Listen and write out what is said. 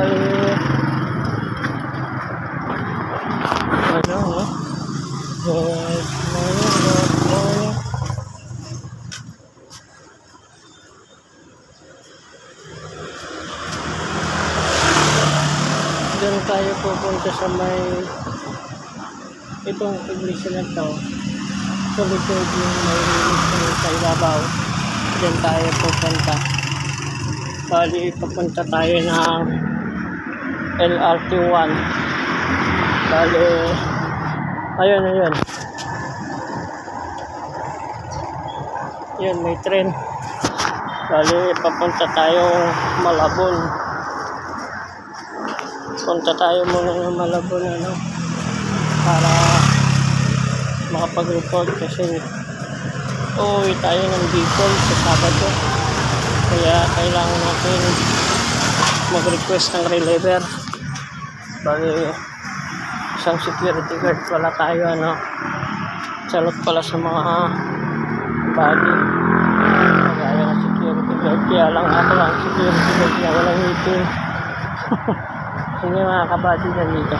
Bali, ano, no? Good morning. Diyan tayo pupunta sa may itong iglesia na to. Sa likod yung may release sa ibabaw. Diyan tayo pupunta. Bali, papunta tayo ng LRT1. Bali, ayun. Yan, may tren. Bali, papunta tayo Malabon. Punta tayo muna ng Malabon, ano, para makapag-report kasi uuwi tayo ng Bicol sa Sabado. Kaya kailangan natin mag-request ng reliever. Bali, isang security guard pala tayo, ano, salot pala sa mga body. Kaya ng security guard, kaya lang ako lang security guard na walang ngipin. Hindi mga kabady na dito.